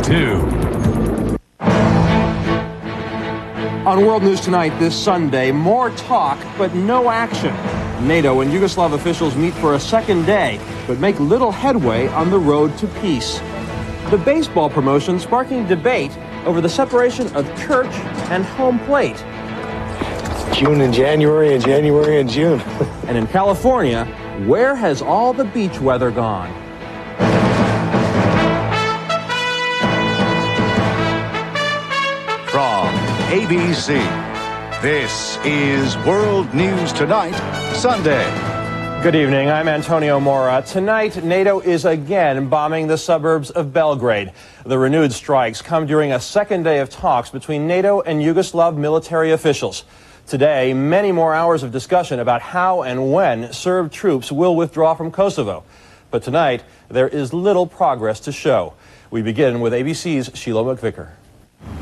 2. On World News Tonight this Sunday, more talk but no action. NATO and Yugoslav officials meet for a second day but make little headway on the road to peace. The baseball promotion sparking debate over the separation of church and home plate. June and January and January and June. And in California, where has all the beach weather gone? From ABC, this is World News Tonight, Sunday. Good evening, I'm Antonio Mora. Tonight, NATO is again bombing the suburbs of Belgrade. The renewed strikes come during a second day of talks between NATO and Yugoslav military officials. Today, many more hours of discussion about how and when Serb troops will withdraw from Kosovo. But tonight, there is little progress to show. We begin with ABC's Sheila McVicker.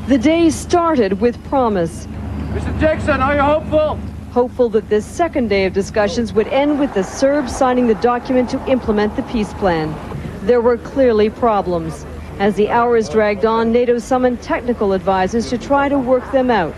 The day started with promise. Mr. Jackson, are you hopeful? Hopeful that this second day of discussions would end with the Serbs signing the document to implement the peace plan. There were clearly problems. As the hours dragged on, NATO summoned technical advisors to try to work them out.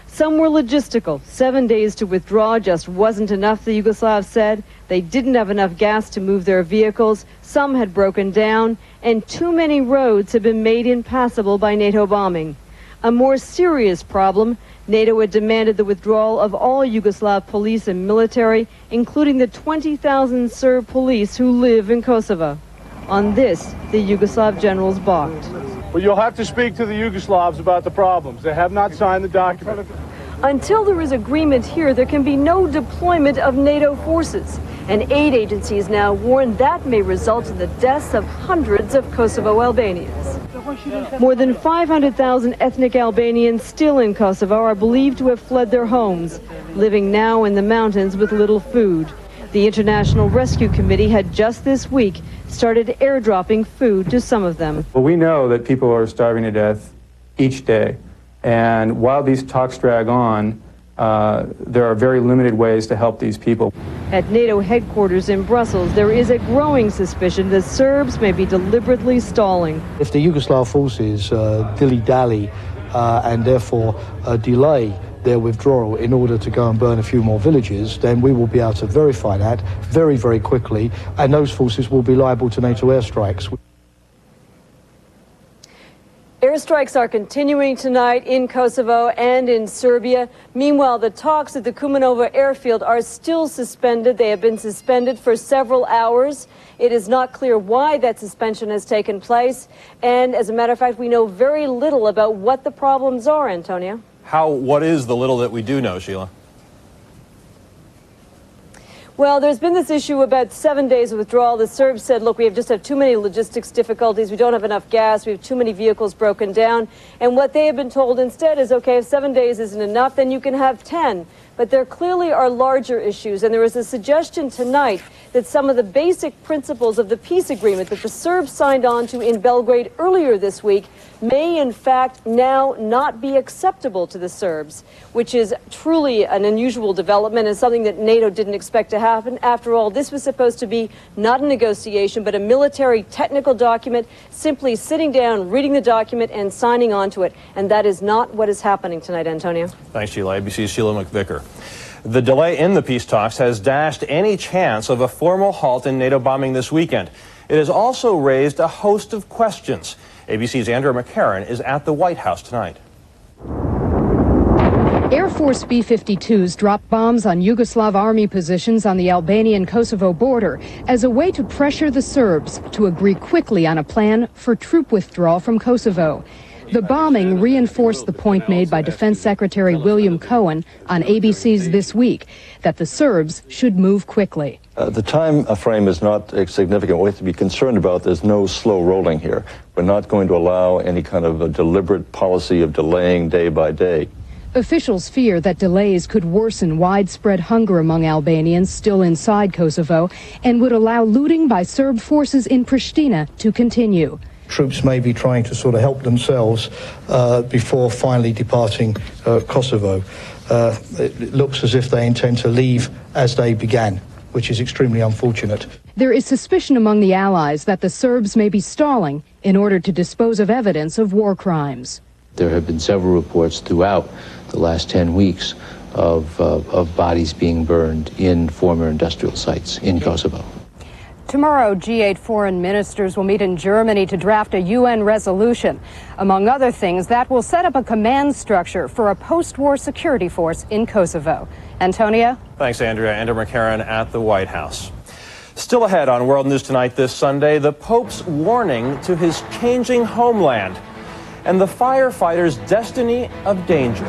Some were logistical. 7 days to withdraw just wasn't enough, the Yugoslavs said. They didn't have enough gas to move their vehicles. Some had broken down, and too many roads had been made impassable by NATO bombing. A more serious problem, NATO had demanded the withdrawal of all Yugoslav police and military, including the 20,000 Serb police who live in Kosovo. On this, the Yugoslav generals balked. Well, you'll have to speak to the Yugoslavs about the problems. They have not signed the document. Until there is agreement here, there can be no deployment of NATO forces. And aid agencies now warn that may result in the deaths of hundreds of Kosovo Albanians. More than 500,000 ethnic Albanians still in Kosovo are believed to have fled their homes, living now in the mountains with little food. The International Rescue Committee had just this week started airdropping food to some of them. Well, we know that people are starving to death each day. And while these talks drag on, there are very limited ways to help these people. At NATO headquarters in Brussels, there is a growing suspicion that Serbs may be deliberately stalling. If the Yugoslav forces dilly-dally and therefore delay their withdrawal in order to go and burn a few more villages, then we will be able to verify that very, very quickly, and those forces will be liable to NATO airstrikes. Airstrikes are continuing tonight in Kosovo and in Serbia. Meanwhile, the talks at the Kumanovo airfield are still suspended. They have been suspended for several hours. It is not clear why that suspension has taken place. And as a matter of fact, we know very little about what the problems are, Antonio. What is the little that we do know, Sheila? Well, there's been this issue about 7 days of withdrawal. The Serbs said, look, we just have too many logistics difficulties. We don't have enough gas. We have too many vehicles broken down. And what they have been told instead is, okay, if 7 days isn't enough, then you can have 10. But there clearly are larger issues. And there is a suggestion tonight that some of the basic principles of the peace agreement that the Serbs signed on to in Belgrade earlier this week may, in fact, now not be acceptable to the Serbs, which is truly an unusual development and something that NATO didn't expect to happen. After all, this was supposed to be not a negotiation, but a military technical document, simply sitting down, reading the document, and signing on to it. And that is not what is happening tonight, Antonio. Thanks, Sheila. ABC's Sheila McVicker. The delay in the peace talks has dashed any chance of a formal halt in NATO bombing this weekend. It has also raised a host of questions. ABC's Andrea McCarran is at the White House tonight. Air Force B-52s dropped bombs on Yugoslav army positions on the Albanian-Kosovo border as a way to pressure the Serbs to agree quickly on a plan for troop withdrawal from Kosovo. The bombing reinforced the point made by Defense Secretary William Cohen on ABC's This Week, that the Serbs should move quickly. The time frame is not significant. What we have to be concerned about, there's no slow rolling here. We're not going to allow any kind of a deliberate policy of delaying day by day. Officials fear that delays could worsen widespread hunger among Albanians still inside Kosovo and would allow looting by Serb forces in Pristina to continue. Troops may be trying to sort of help themselves before finally departing Kosovo. It looks as if they intend to leave as they began, which is extremely unfortunate. There is suspicion among the Allies that the Serbs may be stalling in order to dispose of evidence of war crimes. There have been several reports throughout the last 10 weeks of bodies being burned in former industrial sites in Kosovo. Tomorrow, G8 foreign ministers will meet in Germany to draft a UN resolution. Among other things, that will set up a command structure for a post-war security force in Kosovo. Antonio? Thanks, Andrea. Andrew McCarran at the White House. Still ahead on World News Tonight this Sunday, the Pope's warning to his changing homeland and the firefighters' destiny of danger.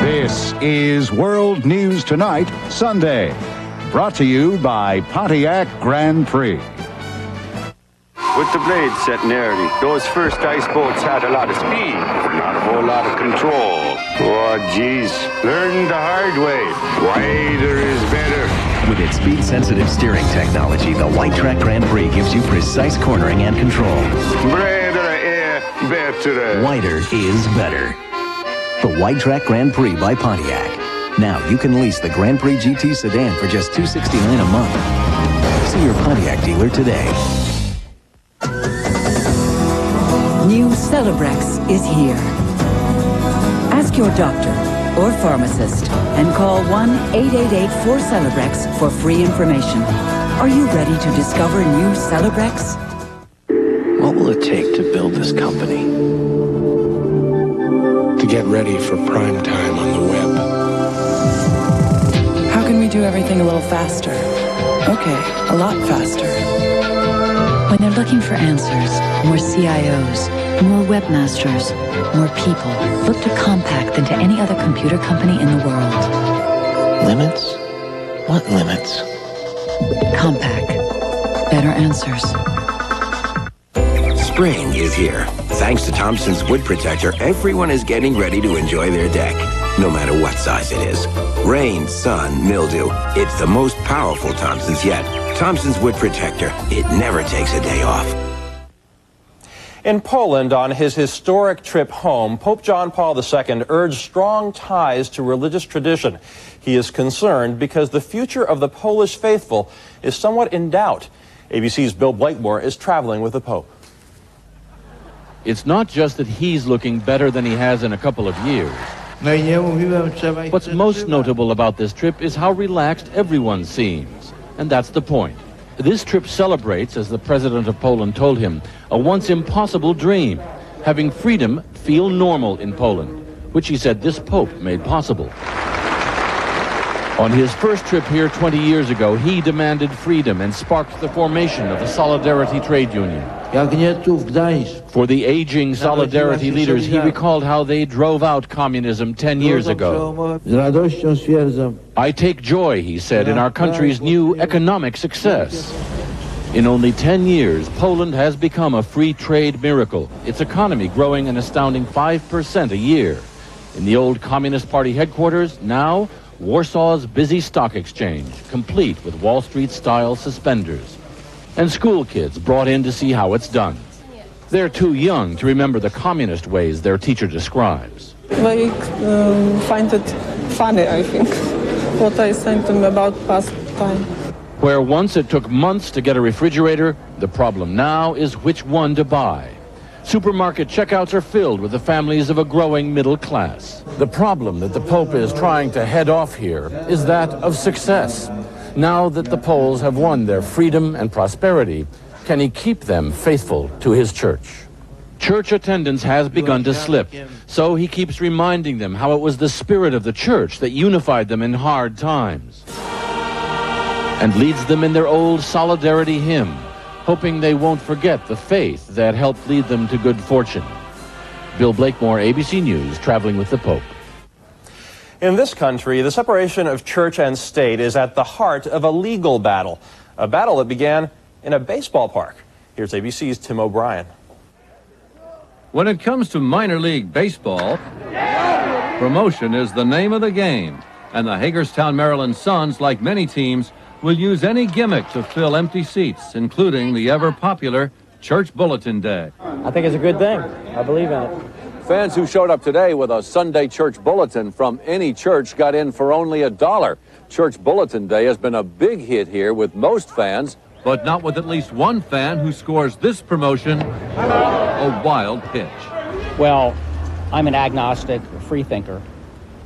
This is World News Tonight, Sunday. Brought to you by Pontiac Grand Prix. With the blades set nearly, those first ice boats had a lot of speed, but not a whole lot of control. Oh, geez. Learn the hard way. Wider is better. With its speed-sensitive steering technology, the White Track Grand Prix gives you precise cornering and control. Better. Wider is better. The White Track Grand Prix by Pontiac. Now you can lease the Grand Prix GT sedan for just $269 a month. See your Pontiac dealer today. New Celebrex is here. Ask your doctor or pharmacist and call 1-888-4-CELEBREX for free information. Are you ready to discover new Celebrex? What will it take to build this company? To get ready for prime time on the web. How can we do everything a little faster? Okay, a lot faster. When they're looking for answers, more CIOs, more webmasters, more people, look to Compaq than to any other computer company in the world. Limits? What limits? Compaq. Better answers. Spring is here. Thanks to Thompson's Wood Protector, everyone is getting ready to enjoy their deck, no matter what size it is. Rain, sun, mildew. It's the most powerful Thompson's yet. Thompson's Wood Protector. It never takes a day off. In Poland, on his historic trip home, Pope John Paul II urged strong ties to religious tradition. He is concerned because the future of the Polish faithful is somewhat in doubt. ABC's Bill Blakemore is traveling with the Pope. It's not just that he's looking better than he has in a couple of years. What's most notable about this trip is how relaxed everyone seems. And that's the point. This trip celebrates, as the president of Poland told him, a once impossible dream, having freedom feel normal in Poland, which he said this Pope made possible. On his first trip here 20 years ago, he demanded freedom and sparked the formation of the Solidarity Trade Union. For the aging Solidarity leaders, he recalled how they drove out communism 10 years ago. I take joy, he said, in our country's new economic success. In only 10 years, Poland has become a free trade miracle, its economy growing an astounding 5% a year. In the old Communist Party headquarters, now, Warsaw's busy stock exchange, complete with Wall Street-style suspenders. And school kids brought in to see how it's done. They're too young to remember the communist ways their teacher describes. They find it funny, I think, what I sent them about past time. Where once it took months to get a refrigerator, the problem now is which one to buy. Supermarket checkouts are filled with the families of a growing middle class. The problem that the Pope is trying to head off here is that of success. Now that the Poles have won their freedom and prosperity, can he keep them faithful to his church? Church attendance has begun to slip, so he keeps reminding them how it was the spirit of the church that unified them in hard times, and leads them in their old solidarity hymn, hoping they won't forget the faith that helped lead them to good fortune. Bill Blakemore, ABC News, traveling with the Pope. In this country, the separation of church and state is at the heart of a legal battle, a battle that began in a baseball park. Here's ABC's Tim O'Brien. When it comes to minor league baseball, promotion is the name of the game, and the Hagerstown, Maryland Suns, like many teams, will use any gimmick to fill empty seats, including the ever-popular Church Bulletin Day. I think it's a good thing. I believe in it. Fans who showed up today with a Sunday church bulletin from any church got in for only $1. Church Bulletin Day has been a big hit here with most fans, but not with at least one fan who scores this promotion a wild pitch. Well, I'm an agnostic, free thinker.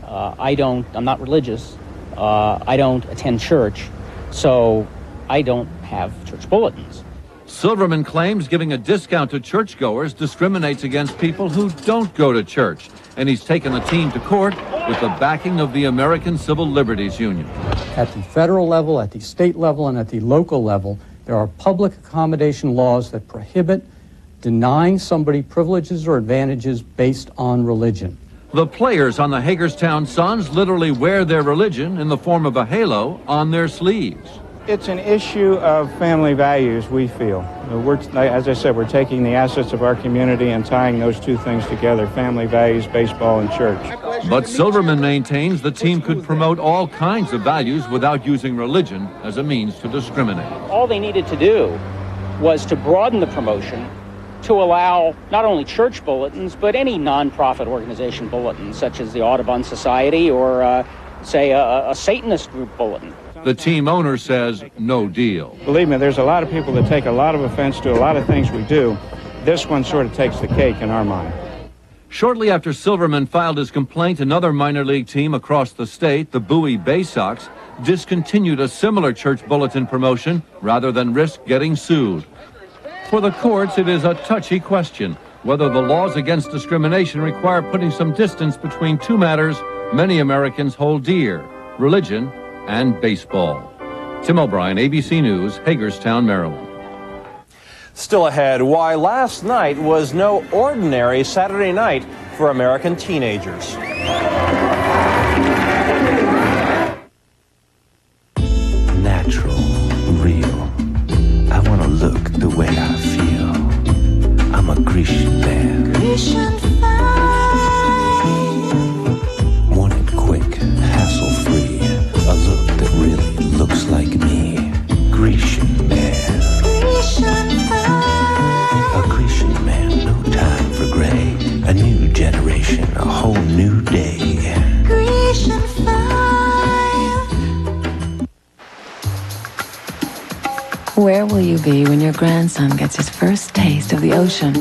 I'm not religious. I don't attend church, so I don't have church bulletins. Silverman claims giving a discount to churchgoers discriminates against people who don't go to church, and he's taken the team to court with the backing of the American Civil Liberties Union. At the federal level, at the state level, and at the local level, there are public accommodation laws that prohibit denying somebody privileges or advantages based on religion. The players on the Hagerstown Suns literally wear their religion in the form of a halo on their sleeves. It's an issue of family values, we feel. As I said, we're taking the assets of our community and tying those two things together, family values, baseball, and church. But Silverman maintains the team could promote all kinds of values without using religion as a means to discriminate. All they needed to do was to broaden the promotion to allow not only church bulletins, but any nonprofit organization bulletins, such as the Audubon Society or, say, a Satanist group bulletin. The team owner says no deal. Believe me, there's a lot of people that take a lot of offense to a lot of things we do. This one sort of takes the cake in our mind. Shortly after Silverman filed his complaint, another minor league team across the state, the Bowie Bay Sox, discontinued a similar church bulletin promotion rather than risk getting sued. For the courts, it is a touchy question whether the laws against discrimination require putting some distance between two matters many Americans hold dear: religion and baseball. Tim O'Brien, ABC News, Hagerstown, Maryland. Still ahead, why last night was no ordinary Saturday night for American teenagers. Natural, real. I want to look the way I feel. I'm a Grecian man. Grecian fine. Want it quick, hassle-free. A look that really looks like me. Grecian man. Grecian fine. A Grecian man, no time for gray. A new generation, a whole new day. Grecian fine. Where will you be when your grandson gets his first taste of the ocean?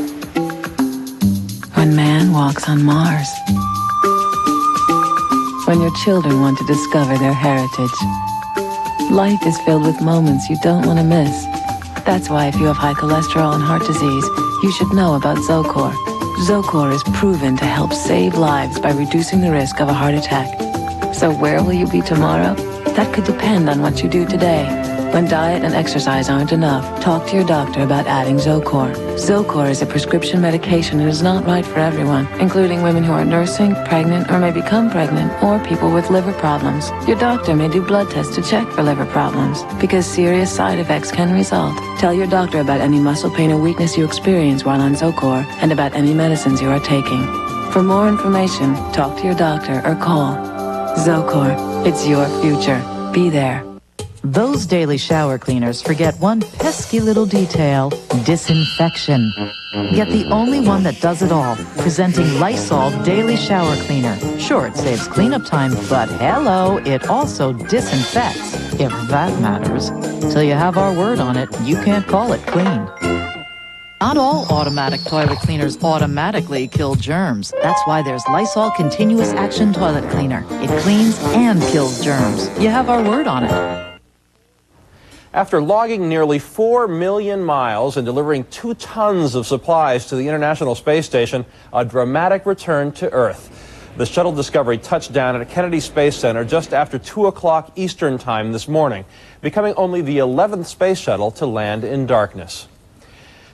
When man walks on Mars? When your children want to discover their heritage? Life is filled with moments you don't want to miss. That's why if you have high cholesterol and heart disease, you should know about Zocor. Zocor is proven to help save lives by reducing the risk of a heart attack. So where will you be tomorrow? That could depend on what you do today. When diet and exercise aren't enough, talk to your doctor about adding Zocor. Zocor is a prescription medication and is not right for everyone, including women who are nursing, pregnant, or may become pregnant, or people with liver problems. Your doctor may do blood tests to check for liver problems, because serious side effects can result. Tell your doctor about any muscle pain or weakness you experience while on Zocor, and about any medicines you are taking. For more information, talk to your doctor or call. Zocor, it's your future. Be there. Those daily shower cleaners forget one pesky little detail: disinfection. Yet the only one that does it all, presenting Lysol Daily Shower Cleaner. Sure, it saves cleanup time, but hello, it also disinfects, if that matters. Till you have our word on it, you can't call it clean. Not all automatic toilet cleaners automatically kill germs. That's why there's Lysol Continuous Action Toilet Cleaner. It cleans and kills germs. You have our word on it. After logging nearly 4 million miles and delivering 2 tons of supplies to the International Space Station, a dramatic return to Earth. The shuttle Discovery touched down at Kennedy Space Center just after 2 o'clock Eastern Time this morning, becoming only the 11th space shuttle to land in darkness.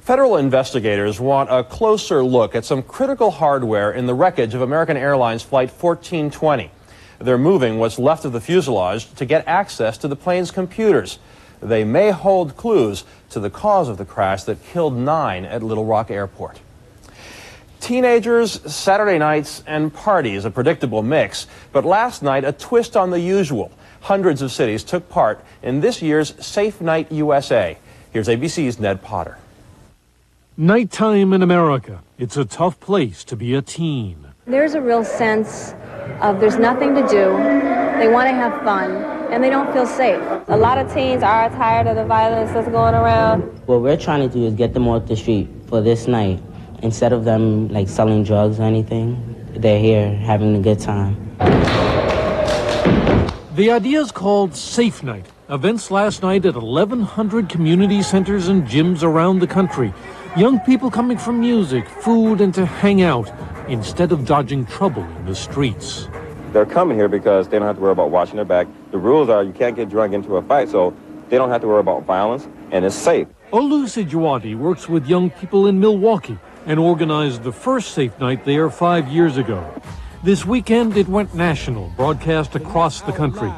Federal investigators want a closer look at some critical hardware in the wreckage of American Airlines Flight 1420. They're moving what's left of the fuselage to get access to the plane's computers. They may hold clues to the cause of the crash that killed 9 at Little Rock Airport. Teenagers, Saturday nights, and parties, a predictable mix. But last night, a twist on the usual. Hundreds of cities took part in this year's Safe Night USA. Here's ABC's Ned Potter. Nighttime in America. It's a tough place to be a teen. There's a real sense of there's nothing to do. They want to have fun. and they don't feel safe. A lot of teens are tired of the violence that's going around. What we're trying to do is get them off the street for this night. Instead of them like selling drugs or anything, they're here having a good time. The idea is called Safe Night. Events last night at 1,100 community centers and gyms around the country. Young people coming for music, food, and to hang out instead of dodging trouble in the streets. They're coming here because they don't have to worry about watching their back. The rules are you can't get drunk into a fight, so they don't have to worry about violence, and it's safe. Olu Sijuwadi works with young people in Milwaukee and organized the first Safe Night there 5 years ago. This weekend, it went national, broadcast across the country.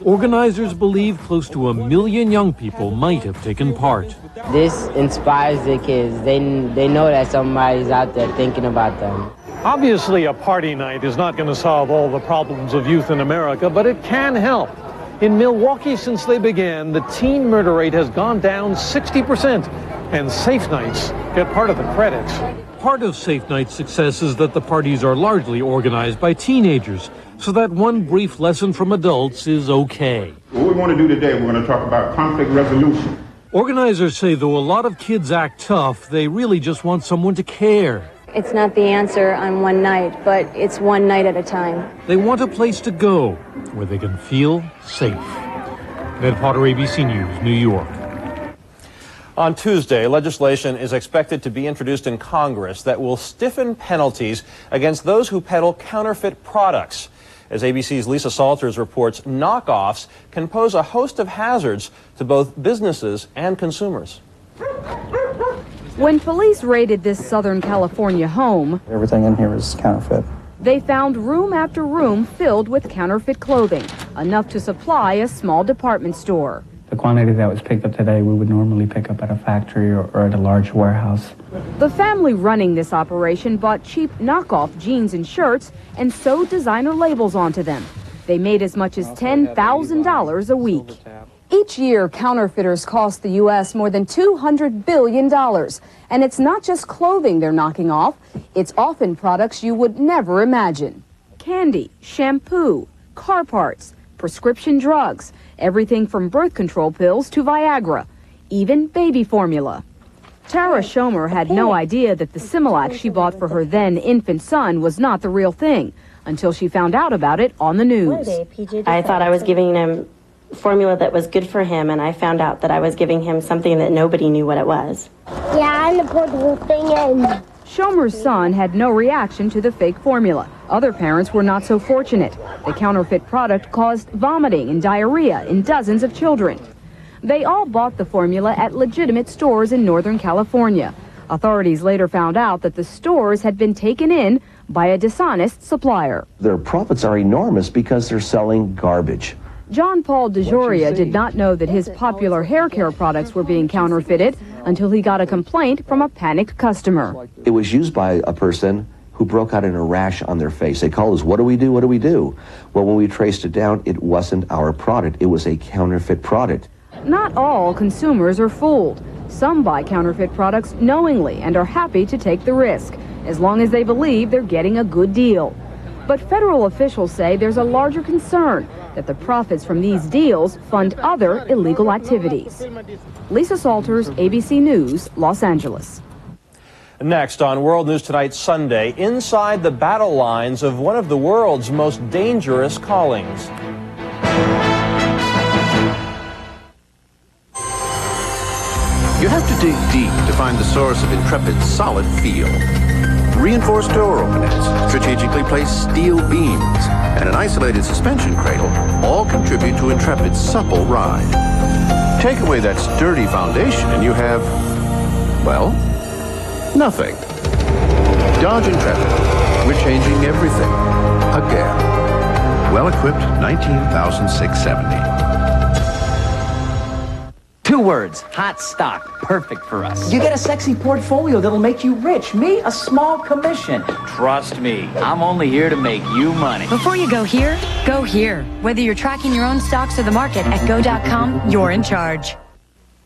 Organizers believe close to 1 million young people might have taken part. This inspires the kids. They know that somebody's out there thinking about them. Obviously, a party night is not going to solve all the problems of youth in America, but it can help. In Milwaukee, since they began, the teen murder rate has gone down 60%, and Safe Nights get part of the credit. Part of Safe Night's success is that the parties are largely organized by teenagers, so that one brief lesson from adults is okay. What we want to do today, we're going to talk about conflict resolution. Organizers say though a lot of kids act tough, they really just want someone to care. It's not the answer on one night, but it's one night at a time. They want a place to go where they can feel safe. Ned Potter, ABC News, New York. On Tuesday, legislation is expected to be introduced in Congress that will stiffen penalties against those who peddle counterfeit products. As ABC's Lisa Salters reports, knockoffs can pose a host of hazards to both businesses and consumers. When police raided this Southern California home, everything in here is counterfeit. They found room after room filled with counterfeit clothing, enough to supply a small department store. The quantity that was picked up today, we would normally pick up at a factory or at a large warehouse. The family running this operation bought cheap knockoff jeans and shirts and sewed designer labels onto them. They made as much as $10,000 a week. Each year, counterfeiters cost the U.S. more than $200 billion. And it's not just clothing they're knocking off. It's often products you would never imagine. Candy, shampoo, car parts, prescription drugs, everything from birth control pills to Viagra, even baby formula. Tara Schomer had no idea that the Similac she bought for her then infant son was not the real thing until she found out about it on the news. I thought I was giving him formula that was good for him, and I found out that I was giving him something that nobody knew what it was. Yeah, I'm gonna put the whole thing in. Schomer's son had no reaction to the fake formula. Other parents were not so fortunate. The counterfeit product caused vomiting and diarrhea in dozens of children. They all bought the formula at legitimate stores in Northern California. Authorities later found out that the stores had been taken in by a dishonest supplier. Their profits are enormous because they're selling garbage. John Paul DeJoria did not know that his popular hair care products were being counterfeited until he got a complaint from a panicked customer. It was used by a person who broke out in a rash on their face. They called us, what do we do? What do we do? Well, when we traced it down, it wasn't our product. It was a counterfeit product. Not all consumers are fooled. Some buy counterfeit products knowingly and are happy to take the risk, as long as they believe they're getting a good deal. But federal officials say there's a larger concern that the profits from these deals fund other illegal activities. Lisa Salters, ABC News, Los Angeles. Next on World News Tonight Sunday, inside the battle lines of one of the world's most dangerous callings. You have to dig deep to find the source of Intrepid's solid feel. Reinforced door openings, strategically placed steel beams, and an isolated suspension cradle all contribute to Intrepid's supple ride. Take away that sturdy foundation and you have, well, nothing. Dodge Intrepid. We're changing everything. Again. Well-equipped 19,670. 2 words, hot stock, perfect for us. You get a sexy portfolio that'll make you rich. Me, a small commission. Trust me, I'm only here to make you money. Before you go here, go here. Whether you're tracking your own stocks or the market at go.com, you're in charge.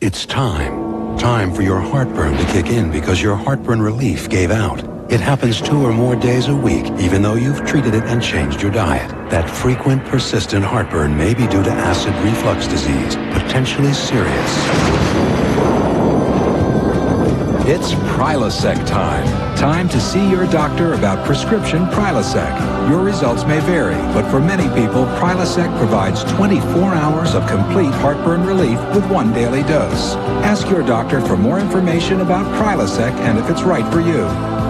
It's time. Time for your heartburn to kick in because your heartburn relief gave out. It happens 2 or more days a week, even though you've treated it and changed your diet. That frequent, persistent heartburn may be due to acid reflux disease, potentially serious. It's Prilosec time. Time to see your doctor about prescription Prilosec. Your results may vary, but for many people, Prilosec provides 24 hours of complete heartburn relief with 1 daily dose. Ask your doctor for more information about Prilosec and if it's right for you.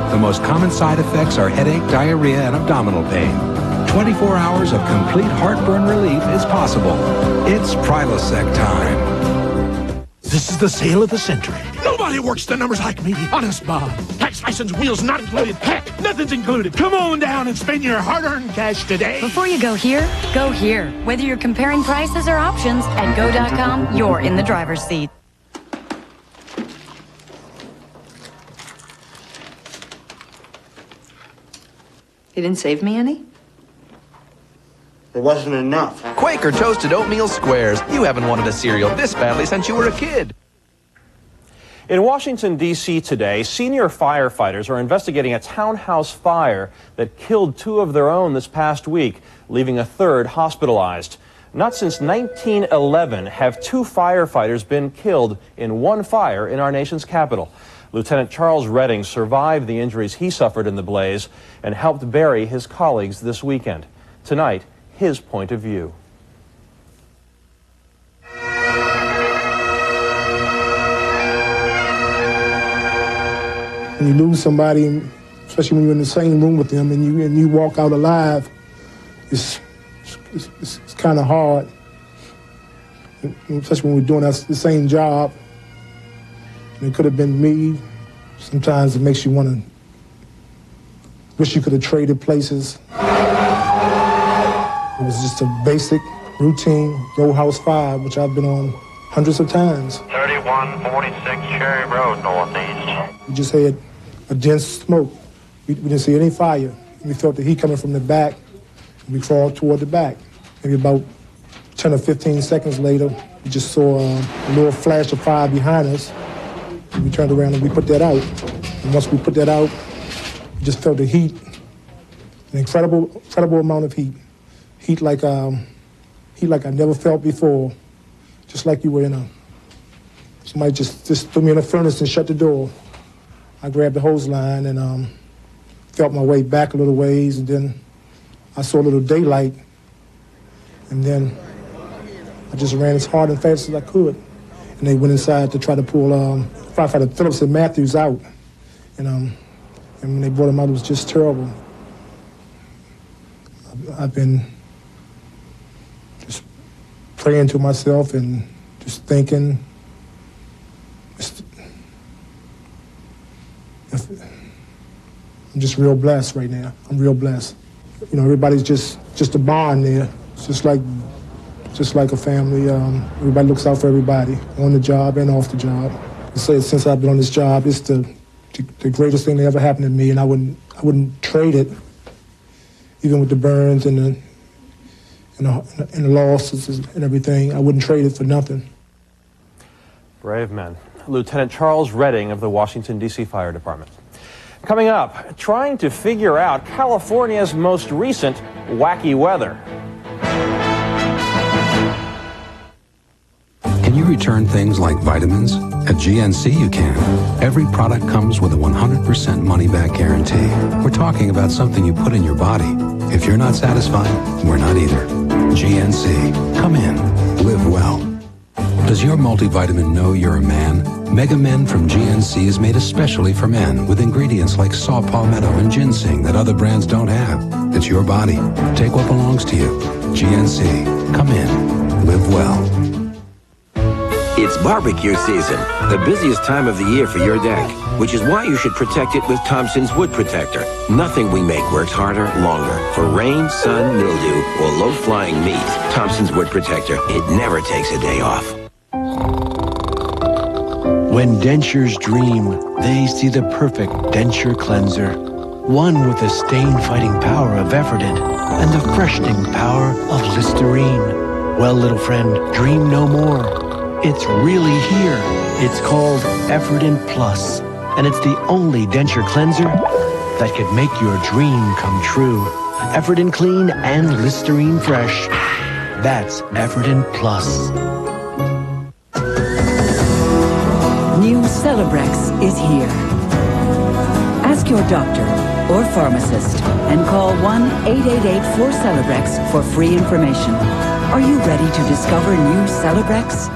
The most common side effects are headache, diarrhea, and abdominal pain. 24 hours of complete heartburn relief is possible. It's Prilosec time. This is the sale of the century. Nobody works the numbers like me. Honest, Bob. Tax license, wheels not included. Heck, nothing's included. Come on down and spend your hard-earned cash today. Before you go here. Whether you're comparing prices or options, at Go.com, you're in the driver's seat. You didn't save me any? It wasn't enough. Quaker Toasted Oatmeal Squares. You haven't wanted a cereal this badly since you were a kid. In Washington, D.C. today, senior firefighters are investigating a townhouse fire that killed 2 of their own this past week, leaving a 3rd hospitalized. Not since 1911 have 2 firefighters been killed in one fire in our nation's capital. Lieutenant Charles Redding survived the injuries he suffered in the blaze and helped bury his colleagues this weekend. Tonight, his point of view. When you lose somebody, especially when you're in the same room with them and you walk out alive, it's kind of hard. Especially when we're doing the same job. It could have been me. Sometimes it makes you want to wish you could have traded places. It was just a basic, routine Roadhouse 5, which I've been on hundreds of times. 3146 Cherry Road, Northeast. We just had a dense smoke. We didn't see any fire. We felt the heat coming from the back. We crawled toward the back. Maybe about 10 or 15 seconds later, we just saw a little flash of fire behind us. And we turned around and we put that out. And once we put that out, we just felt the heat, an incredible amount of heat. Heat like I never felt before. Just like you were somebody just threw me in a furnace and shut the door. I grabbed the hose line and felt my way back a little ways, and then I saw a little daylight, and then I just ran as hard and fast as I could. And they went inside to try to pull firefighter Phillips and Matthews out. And when they brought him out, it was just terrible. I've been just praying to myself and just thinking. I'm just real blessed right now. I'm real blessed. You know, everybody's just a bond there. It's just like a family. Everybody looks out for everybody, on the job and off the job. I say since I've been on this job, it's the greatest thing that ever happened to me, and I wouldn't trade it, even with the burns and the losses and everything. I wouldn't trade it for nothing. Brave men. Lieutenant Charles Redding of the Washington, D.C. Fire Department. Coming up, trying to figure out California's most recent wacky weather. Can you return things like vitamins? At GNC you can. Every product comes with a 100% money-back guarantee. We're talking about something you put in your body. If you're not satisfied, we're not either. GNC. Come in. Live well. Does your multivitamin know you're a man? Mega Men from GNC is made especially for men with ingredients like saw palmetto and ginseng that other brands don't have. It's your body. Take what belongs to you. GNC. Come in. Live well. It's barbecue season, the busiest time of the year for your deck, which is why you should protect it with Thompson's Wood Protector. Nothing we make works harder, longer. For rain, sun, mildew, or low-flying meat, Thompson's Wood Protector, it never takes a day off. When dentures dream, they see the perfect denture cleanser. One with the stain-fighting power of Efferdent and the freshening power of Listerine. Well, little friend, dream no more. It's really here. It's called Efferdent Plus, and it's the only denture cleanser that could make your dream come true. Efferton Clean and Listerine Fresh. That's Efferton Plus. New Celebrex is here. Ask your doctor or pharmacist and call 1-888-4-CELEBREX for free information. Are you ready to discover new Celebrex?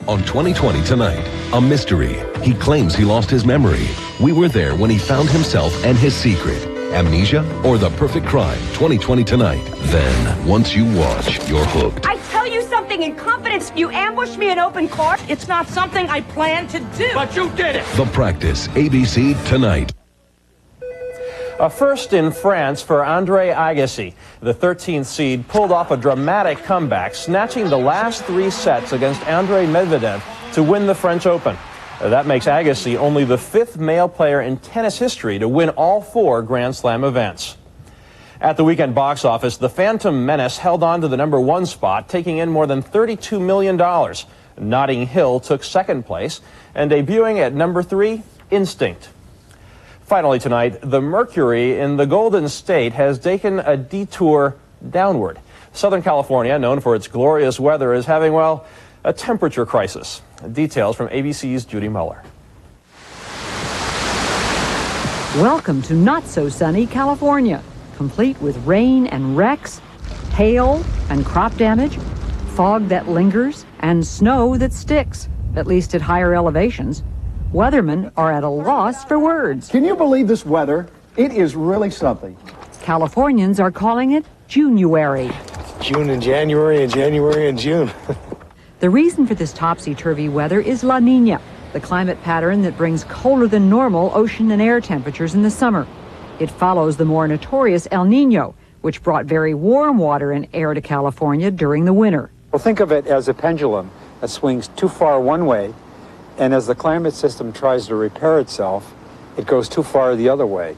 On 2020 Tonight, a mystery. He claims he lost his memory. We were there when he found himself and his secret. Amnesia or The Perfect Crime? 2020 Tonight. Then, once you watch, you're hooked. I tell you something in confidence. You ambushed me in open court. It's not something I planned to do. But you did it. The Practice. ABC Tonight. A first in France for Andre Agassi. The 13th seed pulled off a dramatic comeback, snatching the last 3 sets against Andre Medvedev to win the French Open. That makes Agassi only the 5th male player in tennis history to win all 4 Grand Slam events. At the weekend box office, The Phantom Menace held on to the #1 spot, taking in more than $32 million. Notting Hill took 2nd place, and debuting at #3, Instinct. Finally tonight, the mercury in the Golden State has taken a detour downward. Southern California, known for its glorious weather, is having, well, a temperature crisis. Details from ABC's Judy Muller. Welcome to not-so-sunny California, complete with rain and wrecks, hail and crop damage, fog that lingers, and snow that sticks, at least at higher elevations. Weathermen are at a loss for words. Can you believe this weather? It is really something. Californians are calling it Junuary. June and January and January and June. The reason for this topsy-turvy weather is La Nina, the climate pattern that brings colder than normal ocean and air temperatures in the summer. It follows the more notorious El Nino, which brought very warm water and air to California during the winter. Well, think of it as a pendulum that swings too far one way, and as the climate system tries to repair itself, it goes too far the other way.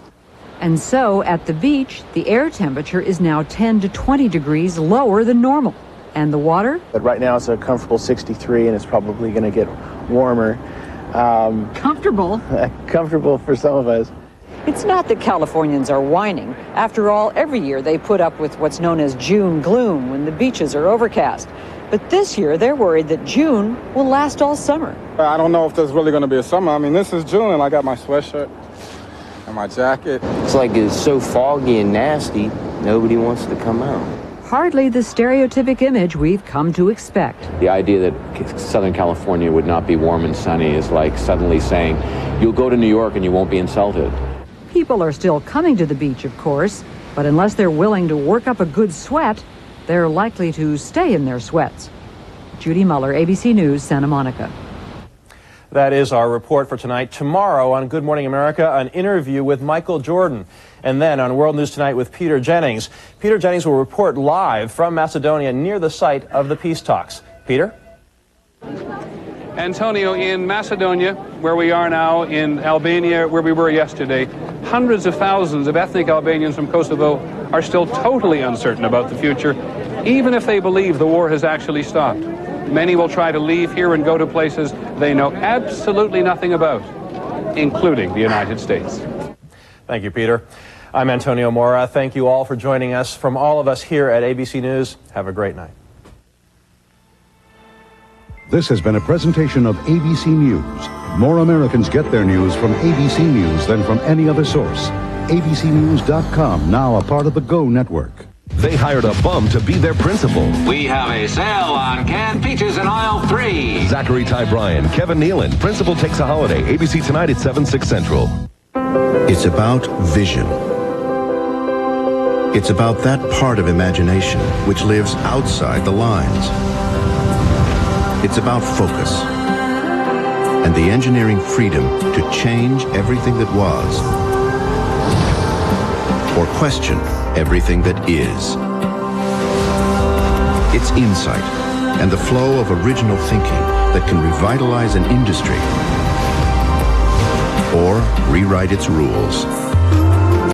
And so, at the beach, the air temperature is now 10 to 20 degrees lower than normal. And the water? But right now it's a comfortable 63, and it's probably going to get warmer. Comfortable? Comfortable for some of us. It's not that Californians are whining. After all, every year they put up with what's known as June gloom when the beaches are overcast. But this year, they're worried that June will last all summer. I don't know if there's really going to be a summer. I mean, this is June, and I got my sweatshirt and my jacket. It's like it's so foggy and nasty, nobody wants to come out. Hardly the stereotypic image we've come to expect. The idea that Southern California would not be warm and sunny is like suddenly saying, you'll go to New York and you won't be insulted. People are still coming to the beach, of course, but unless they're willing to work up a good sweat, they're likely to stay in their sweats. Judy Muller, ABC News, Santa Monica. That is our report for tonight. Tomorrow on Good Morning America, an interview with Michael Jordan. And then on World News Tonight with Peter Jennings. Peter Jennings will report live from Macedonia near the site of the peace talks. Peter? Antonio, in Macedonia, where we are now, in Albania, where we were yesterday, hundreds of thousands of ethnic Albanians from Kosovo are still totally uncertain about the future, even if they believe the war has actually stopped. Many will try to leave here and go to places they know absolutely nothing about, including the United States. Thank you, Peter. I'm Antonio Mora. Thank you all for joining us. From all of us here at ABC News, have a great night. This has been a presentation of ABC News. More Americans get their news from ABC News than from any other source. ABCnews.com, now a part of the GO Network. They hired a bum to be their principal. We have a sale on canned peaches in aisle 3. Zachary Ty Bryan, Kevin Nealon, Principal Takes a Holiday. ABC tonight at 7, 6 Central. It's about vision. It's about that part of imagination which lives outside the lines. It's about focus and the engineering freedom to change everything that was or question everything that is. It's insight and the flow of original thinking that can revitalize an industry or rewrite its rules.